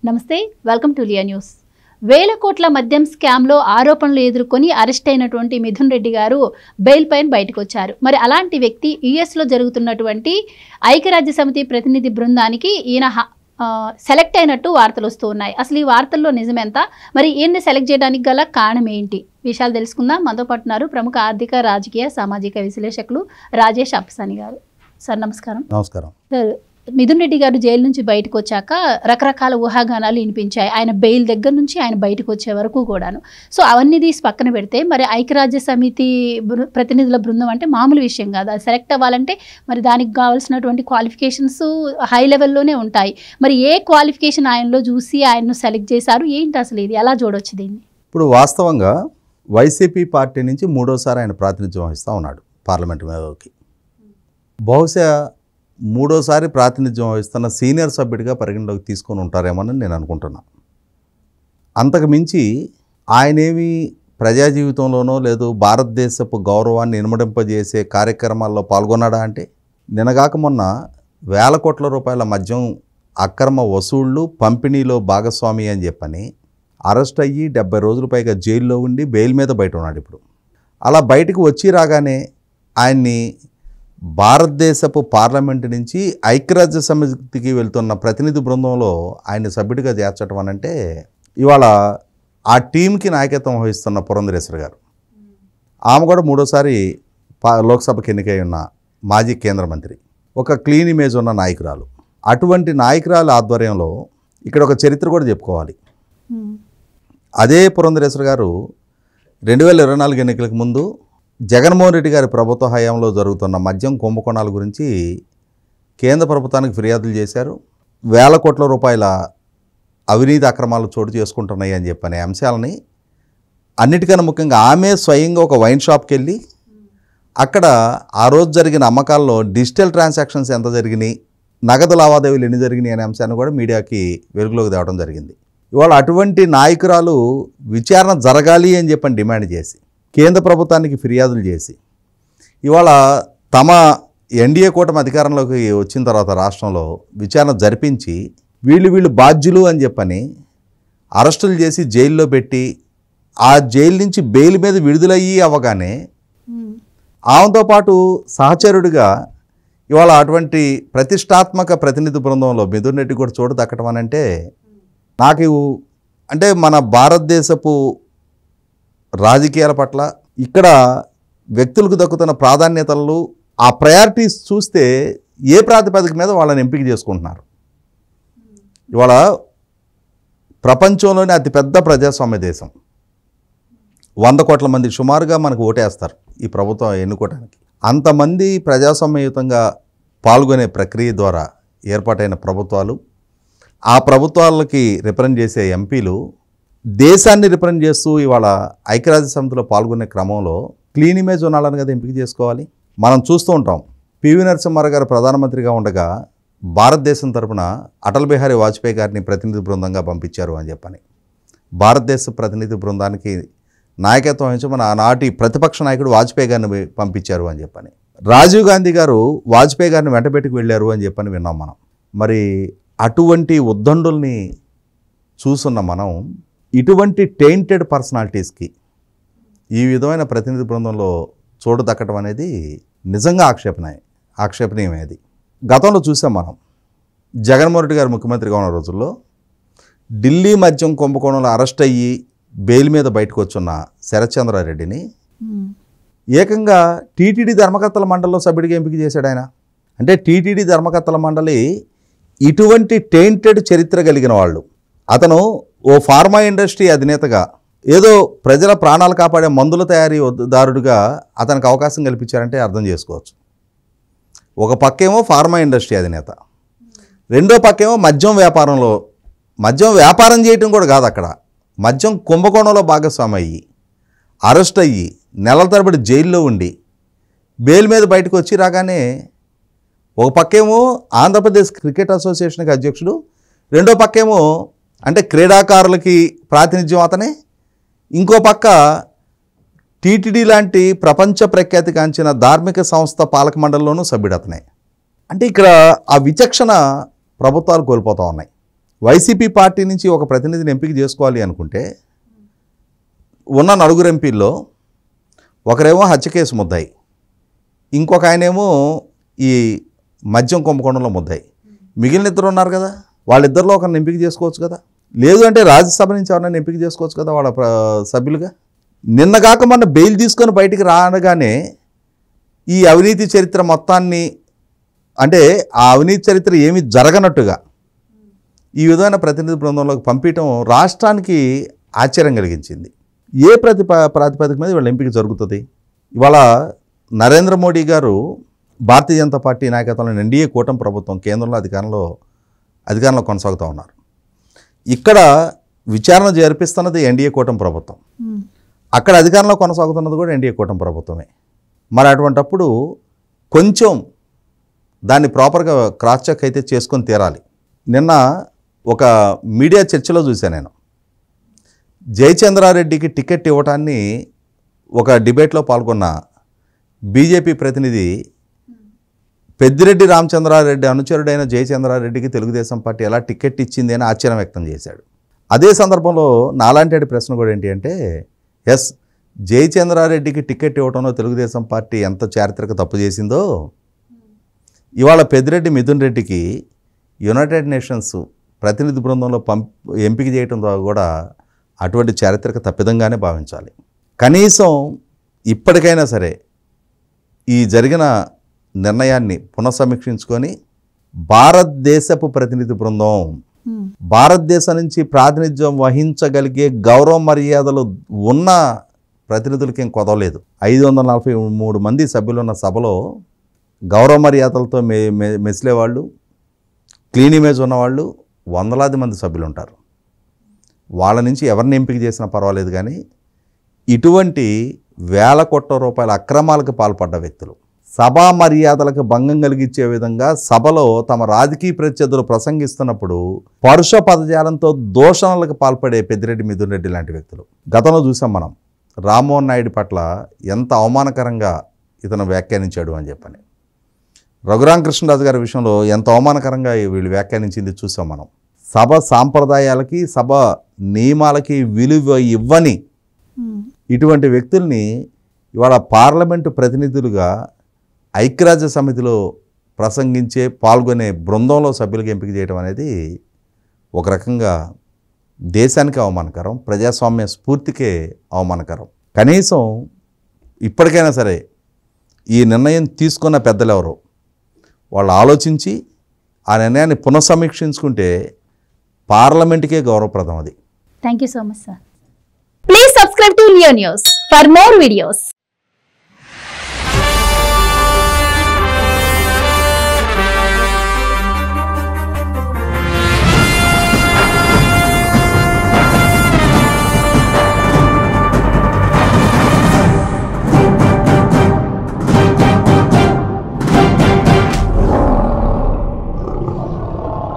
నమస్తే, welcome to Liya news. వేల కోట్ల మద్యం స్కామ్లో ఆరోపణలు ఎదుర్కొని అరెస్ట్ అయినటువంటి మిథున్ రెడ్డి గారు బెయిల్ పైన బయటకు వచ్చారు. మరి అలాంటి వ్యక్తి యుఎస్లో జరుగుతున్నటువంటి ఐక్యరాజ్య సమితి ప్రతినిధి బృందానికి ఈయన సెలెక్ట్ అయినట్టు వార్తలు వస్తూ ఉన్నాయి. అసలు ఈ వార్తల్లో నిజమెంత, మరి ఈయన్ని సెలెక్ట్ చేయడానికి గల కారణం ఏంటి, విషయాలు తెలుసుకుందాం. మనతో పాటు ఉన్నారు ప్రముఖ ఆర్థిక, రాజకీయ, సామాజిక విశ్లేషకులు రాజేష్ అప్సాని గారు. సార్ నమస్కారం. నమస్కారం. సార్, మిథున్ రెడ్డి గారు జైలు నుంచి బయటకు వచ్చాక రకరకాల ఊహాగానాలు వినిపించాయి. ఆయన బెయిల్ దగ్గర నుంచి ఆయన బయటకు వచ్చే వరకు కూడాను. సో అవన్నీ తీసి పక్కన పెడితే మరి ఐక్యరాజ్య సమితి ప్రతినిధుల బృందం అంటే మామూలు విషయం కాదు. అది సెలెక్ట్ అవ్వాలంటే మరి దానికి కావాల్సినటువంటి క్వాలిఫికేషన్స్ హై లెవెల్లోనే ఉంటాయి. మరి ఏ క్వాలిఫికేషన్ ఆయనలో చూసి ఆయన్ను సెలెక్ట్ చేశారు, ఏంటి అసలు ఇది ఎలా చూడొచ్చు దీన్ని? ఇప్పుడు వాస్తవంగా వైసీపీ పార్టీ నుంచి మూడోసారి ఆయన ప్రాతినిధ్యం వహిస్తూ ఉన్నాడు పార్లమెంటుకి. బహుశా మూడోసారి ప్రాతినిధ్యం వహిస్తున్న సీనియర్ సభ్యుడిగా పరిగణలోకి తీసుకొని ఉంటారేమోనని నేను అనుకుంటున్నా. అంతకు మించి ఆయనేమి ప్రజా జీవితంలోనో లేదు భారతదేశపు గౌరవాన్ని ఇనుమడింపజేసే కార్యక్రమాల్లో పాల్గొన్నాడా అంటే, నిన్నగాక మొన్న వేల కోట్ల రూపాయల మద్యం అక్రమ వసూళ్లు పంపిణీలో భాగస్వామి అని చెప్పని అరెస్ట్ అయ్యి 70 రోజుల పైగా జైల్లో ఉండి బెయిల్ మీద బయట ఉన్నాడు. ఇప్పుడు అలా బయటకు వచ్చి రాగానే ఆయన్ని భారతదేశపు పార్లమెంటు నుంచి ఐక్యరాజ్య సమితికి వెళ్తున్న ప్రతినిధి బృందంలో ఆయన సభ్యుడిగా చేర్చడం అనంటే, ఇవాళ ఆ టీంకి నాయకత్వం వహిస్తున్న పురంధరేశ్వరి గారు, ఆమె కూడా మూడోసారి లోక్సభకి ఎన్నికై ఉన్న మాజీ కేంద్ర మంత్రి, ఒక క్లీన్ ఇమేజ్ ఉన్న నాయకురాలు. అటువంటి నాయకురాలు ఆధ్వర్యంలో ఇక్కడ ఒక చరిత్ర కూడా చెప్పుకోవాలి. అదే పురంధరేశ్వరి గారు 2024 ఎన్నికలకు ముందు జగన్మోహన్ రెడ్డి గారి ప్రభుత్వ హయాంలో జరుగుతున్న మద్యం కుంభకోణాల గురించి కేంద్ర ప్రభుత్వానికి ఫిర్యాదులు చేశారు. వేల కోట్ల రూపాయల అవినీతి అక్రమాలు చోటు చేసుకుంటున్నాయి అని చెప్పనే అంశాలని, అన్నిటికన్నా ముఖ్యంగా ఆమె స్వయంగా ఒక వైన్ షాప్కి వెళ్ళి అక్కడ ఆ రోజు జరిగిన అమ్మకాల్లో డిజిటల్ ట్రాన్సాక్షన్స్ ఎంత జరిగినాయి, నగదు లావాదేవీలు ఎన్ని జరిగినాయి అనే అంశాన్ని కూడా మీడియాకి వెలుగులోకి తేవడం జరిగింది. ఇవాళ అటువంటి నాయకురాలు విచారణ జరగాలి అని చెప్పని డిమాండ్ చేసి కేంద్ర ప్రభుత్వానికి ఫిర్యాదులు చేసి ఇవాళ తమ ఎన్డీఏ కూటమి అధికారంలోకి వచ్చిన తర్వాత రాష్ట్రంలో విచారణ జరిపించి వీళ్ళు బాధ్యులు అని చెప్పని అరెస్టులు చేసి జైల్లో పెట్టి ఆ జైలు నుంచి బెయిల్ మీద విడుదలయ్యి అవ్వగానే ఆమెతో పాటు సహచరుడిగా ఇవాళ అటువంటి ప్రతిష్టాత్మక ప్రతినిధి బృందంలో మిథున్ రెడ్డి కూడా చోటు దక్కడం అని అంటే, నాకు అంటే మన భారతదేశపు రాజకీయాల పట్ల ఇక్కడ వ్యక్తులకు దక్కుతున్న ప్రాధాన్యతలు, ఆ ప్రయారిటీస్ చూస్తే ఏ ప్రాతిపదిక మీద వాళ్ళని ఎంపిక చేసుకుంటున్నారు. ఇవాళ ప్రపంచంలోనే అతిపెద్ద ప్రజాస్వామ్య దేశం, 100 కోట్ల మంది సుమారుగా మనకు ఓటేస్తారు ఈ ప్రభుత్వం ఎన్నుకోవడానికి. అంతమంది ప్రజాస్వామ్యయుతంగా పాల్గొనే ప్రక్రియ ద్వారా ఏర్పాటైన ప్రభుత్వాలు, ఆ ప్రభుత్వాలకి రిప్రజెంట్ చేసే ఎంపీలు దేశాన్ని రిప్రజెంట్ చేస్తూ ఇవాళ ఐక్యరాజ్య సమితిలో పాల్గొనే క్రమంలో క్లీన్ ఇమేజ్ ఉన్నాళ్ళని కదా ఎంపిక చేసుకోవాలి. మనం చూస్తూ ఉంటాం, పివి నరసింహారావు గారు ప్రధానమంత్రిగా ఉండగా భారతదేశం తరపున అటల్ బిహారీ వాజ్పేయి గారిని ప్రతినిధి బృందంగా పంపించారు అని చెప్పని, భారతదేశ ప్రతినిధి బృందానికి నాయకత్వం వహించి మన ఆనాటి ప్రతిపక్ష నాయకుడు వాజ్పేయి గారిని పంపించారు అని చెప్పని, రాజీవ్ గాంధీ గారు వాజ్పేయి గారిని వెంటబెట్టుకు వెళ్ళారు అని చెప్పని విన్నాం మనం. మరి అటువంటి ఉద్దండుల్ని చూస్తున్న మనం ఇటువంటి టెయింటెడ్ పర్సనాలిటీస్కి ఈ విధమైన ప్రతినిధి బృందంలో చోటు దక్కడం అనేది నిజంగా ఆక్షేపణీయమే. అది గతంలో చూసాం మనం. జగన్మోహన్ రెడ్డి గారు ముఖ్యమంత్రిగా ఉన్న రోజుల్లో ఢిల్లీ మద్యం కుంభకోణంలో అరెస్ట్ అయ్యి బెయిల్ మీద బయటకు వచ్చున్న శరత్చంద్రారెడ్డిని ఏకంగా టీటీడీ ధర్మకర్తల మండలిలో సభ్యుడిగా ఎంపిక చేశాడు ఆయన. అంటే టీటీడీ ధర్మకర్తల మండలి ఇటువంటి టెయింటెడ్ చరిత్ర కలిగిన వాళ్ళు. అతను ఓ ఫార్మా ఇండస్ట్రీ అధినేతగా, ఏదో ప్రజల ప్రాణాలు కాపాడే మందుల తయారీదారుడిగా అతనికి అవకాశం కల్పించారంటే అర్థం చేసుకోవచ్చు. ఒక పక్కేమో ఫార్మా ఇండస్ట్రీ అధినేత, రెండో పక్కేమో మద్యం వ్యాపారం చేయటం కూడా కాదు, అక్కడ మద్యం కుంభకోణంలో భాగస్వామి అయ్యి అరెస్ట్ అయ్యి నెలల తరబడి జైల్లో ఉండి బెయిల్ మీద బయటకు వచ్చి రాగానే ఒక పక్కేమో ఆంధ్రప్రదేశ్ క్రికెట్ అసోసియేషన్కి అధ్యక్షుడు, రెండో పక్కేమో అంటే క్రీడాకారులకి ప్రాతినిధ్యం అతనే, ఇంకో పక్క టీటీడీ లాంటి ప్రపంచ ప్రఖ్యాతిగాంచిన ధార్మిక సంస్థ పాలక మండలిలోనూ సభ్యుడు అతనే. అంటే ఇక్కడ ఆ విచక్షణ ప్రభుత్వాలు కోల్పోతూ ఉన్నాయి. వైసీపీ పార్టీ నుంచి ఒక ప్రతినిధిని ఎంపిక చేసుకోవాలి అనుకుంటే ఉన్న 4 ఎంపీల్లో ఒకరేమో హత్య కేసు ముద్దాయి, ఇంకొక ఆయనేమో ఈ మద్యం కుంభకోణంలో ముద్దాయి, మిగిలిన 2 ఉన్నారు కదా, వాళ్ళిద్దరిలో ఒకరిని ఎంపిక చేసుకోవచ్చు కదా. లేదు అంటే రాజ్యసభ నుంచి ఎవరైనా ఎంపిక చేసుకోవచ్చు కదా వాళ్ళ సభ్యులుగా. నిన్నగాక మొన్న బెయిల్ తీసుకొని బయటికి రానగానే ఈ అవినీతి చరిత్ర మొత్తాన్ని, అంటే ఆ అవినీతి చరిత్ర ఏమీ జరగనట్టుగా ఈ విధమైన ప్రతినిధి బృందంలోకి పంపించడం రాష్ట్రానికి ఆశ్చర్యం కలిగించింది. ఏ ప్రాతిపదిక మీద వీళ్ళ ఎంపిక జరుగుతుంది? ఇవాళ నరేంద్ర మోడీ గారు భారతీయ జనతా పార్టీ నాయకత్వంలో ఎన్డీఏ కూటమి ప్రభుత్వం కేంద్రంలో అధికారంలో కొనసాగుతూ ఉన్నారు. ఇక్కడ విచారణ జరిపిస్తున్నది ఎన్డీఏ కూటమి ప్రభుత్వం, అక్కడ అధికారంలో కొనసాగుతున్నది కూడా ఎన్డీఏ కూటమి ప్రభుత్వమే. మరి అటువంటప్పుడు కొంచెం దాన్ని ప్రాపర్గా క్రాస్ చెక్ అయితే చేసుకొని తీరాలి. నిన్న ఒక మీడియా చర్చలో చూశాను నేను, జయచంద్రారెడ్డికి టికెట్ ఇవ్వటాన్ని ఒక డిబేట్లో పాల్గొన్న బీజేపీ ప్రతినిధి పెద్దిరెడ్డి రామచంద్రారెడ్డి అనుచరుడైన జయచంద్రారెడ్డికి తెలుగుదేశం పార్టీ ఎలా టికెట్ ఇచ్చింది అని ఆశ్చర్యం వ్యక్తం చేశాడు. అదే సందర్భంలో నాలాంటి ప్రశ్న కూడా ఏంటి అంటే, ఎస్, జయచంద్రారెడ్డికి టికెట్ ఇవ్వడంలో తెలుగుదేశం పార్టీ ఎంత చారిత్రక తప్పు చేసిందో ఇవాళ పెద్దిరెడ్డి మిథున్ రెడ్డికి యునైటెడ్ నేషన్స్ ప్రతినిధి బృందంలో ఎంపిక చేయడం ద్వారా కూడా అటువంటి చారిత్రక తప్పిదంగానే భావించాలి. కనీసం ఇప్పటికైనా సరే ఈ జరిగిన నిర్ణయాన్ని పునఃసమీక్షించుకొని భారతదేశపు ప్రతినిధి బృందం, భారతదేశం నుంచి ప్రాతినిధ్యం వహించగలిగే గౌరవ మర్యాదలు ఉన్న ప్రతినిధులకి ఏం కొదవలేదు. 543 మంది సభ్యులున్న సభలో గౌరవ మర్యాదలతో మెసిలేవాళ్ళు, క్లీన్ ఇమేజ్ ఉన్నవాళ్ళు వందలాది మంది సభ్యులు ఉంటారు. వాళ్ళ నుంచి ఎవరిని ఎంపిక చేసినా పర్వాలేదు, కానీ ఇటువంటి వేల కోట్ల రూపాయల అక్రమాలకు పాల్పడ్డ వ్యక్తులు సభా మర్యాదలకు భంగం కలిగించే విధంగా సభలో తమ రాజకీయ ప్రత్యర్థులు ప్రసంగిస్తున్నప్పుడు పరుష పదజాలంతో దూషణలకు పాల్పడే పెద్దిరెడ్డి మిథున్ రెడ్డి లాంటి వ్యక్తులు గతంలో చూసాం మనం. రామ్మోహన్ నాయుడు పట్ల ఎంత అవమానకరంగా ఇతను వ్యాఖ్యానించాడు అని చెప్పని, రఘురామకృష్ణరాజు గారి విషయంలో ఎంత అవమానకరంగా వీళ్ళు వ్యాఖ్యానించింది చూసాం మనం. సభ సాంప్రదాయాలకి, సభ నియమాలకి విలువ ఇవ్వని ఇటువంటి వ్యక్తుల్ని ఇవాళ పార్లమెంటు ప్రతినిధులుగా ఐక్యరాజ్య సమితిలో ప్రసంగించే పాల్గొనే బృందంలో సభ్యులకు ఎంపిక చేయడం అనేది ఒక రకంగా దేశానికి అవమానకరం, ప్రజాస్వామ్య స్ఫూర్తికే అవమానకరం. కనీసం ఇప్పటికైనా సరే ఈ నిర్ణయం తీసుకున్న పెద్దలు ఎవరో వాళ్ళు ఆలోచించి ఆ నిర్ణయాన్ని పునఃసమీక్షించుకుంటే పార్లమెంట్కే గౌరవప్రదం అది. Thank you so much sir. Please subscribe to Leo news for more videos.